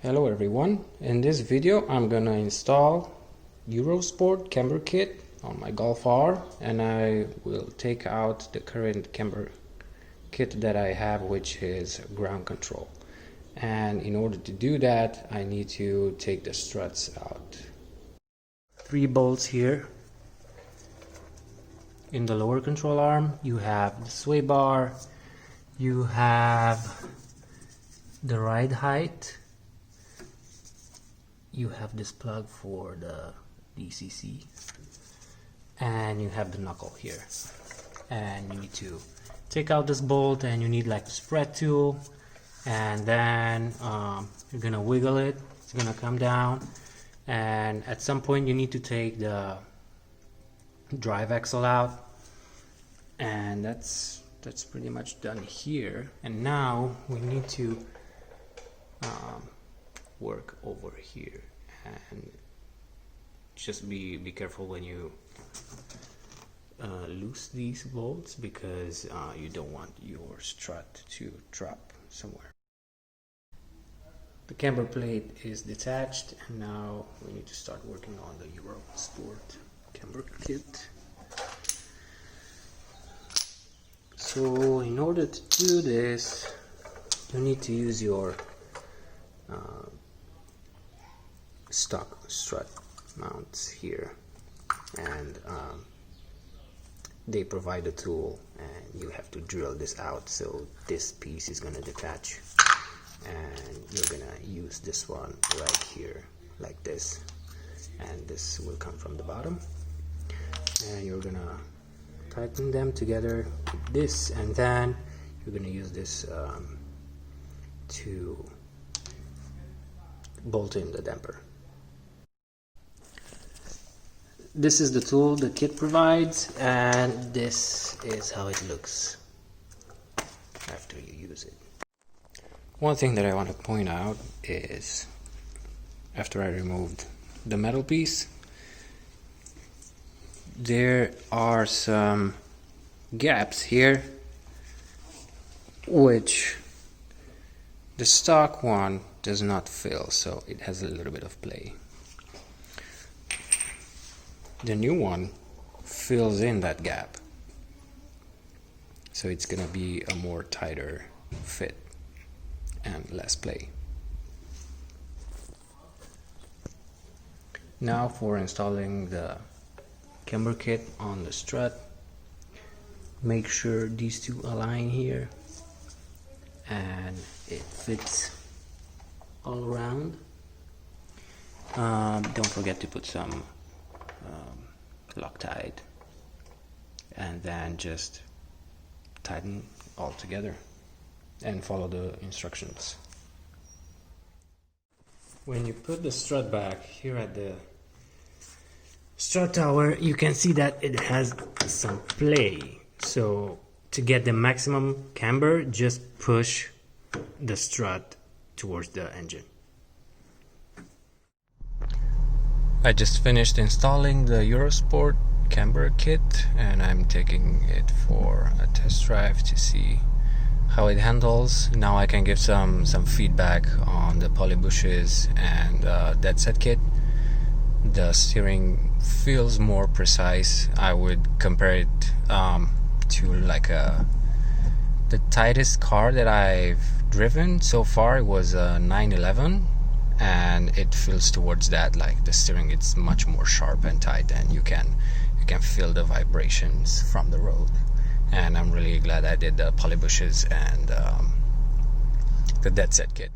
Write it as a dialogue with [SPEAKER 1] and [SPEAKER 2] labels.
[SPEAKER 1] Hello everyone, in this video I'm gonna install Eurosport Camber kit on my Golf R, and I will take out the current camber kit that I have, which is ground control. And in order to do that I need to take the struts out. 3 bolts here. In the lower control arm you have the sway bar, you have the ride height, you have this plug for the DCC, and you have the knuckle here. And you need to take out this bolt, and you need like a spread tool, and then you're gonna wiggle it. It's gonna come down, and at some point you need to take the drive axle out, and that's pretty much done here. And now we need to work over here, and just be careful when you loose these bolts, because you don't want your strut to drop somewhere. The camber plate is detached, and now we need to start working on the Eurosport camber kit. So in order to do this, you need to use your stock strut mounts here, and they provide a tool, and you have to drill this out. So this piece is going to detach, and you're gonna use this one right here like this, and this will come from the bottom, and you're gonna tighten them together with this, and then you're gonna use this to bolt in the damper. This is the tool the kit provides, and this is how it looks after you use it. One thing that I want to point out is, after I removed the metal piece, there are some gaps here which the stock one does not fill, so it has a little bit of play. The new one fills in that gap, so it's gonna be a more tighter fit and less play. Now for installing the camber kit on the strut, make sure these two align here and it fits all around. Don't forget to put some Loctite, and then just tighten all together and follow the instructions. When you put the strut back here at the strut tower, you can see that it has some play. So to get the maximum camber, just push the strut towards the engine. I just finished installing the Eurosport camber kit, and I'm taking it for a test drive to see how it handles. Now I can give some feedback on the poly bushes and deadset kit. The steering feels more precise. I would compare it to like the tightest car that I've driven so far. It was a 911, and it feels towards that, like the steering, it's much more sharp and tight, and you can feel the vibrations from the road. And I'm really glad I did the poly bushes and the deadset kit.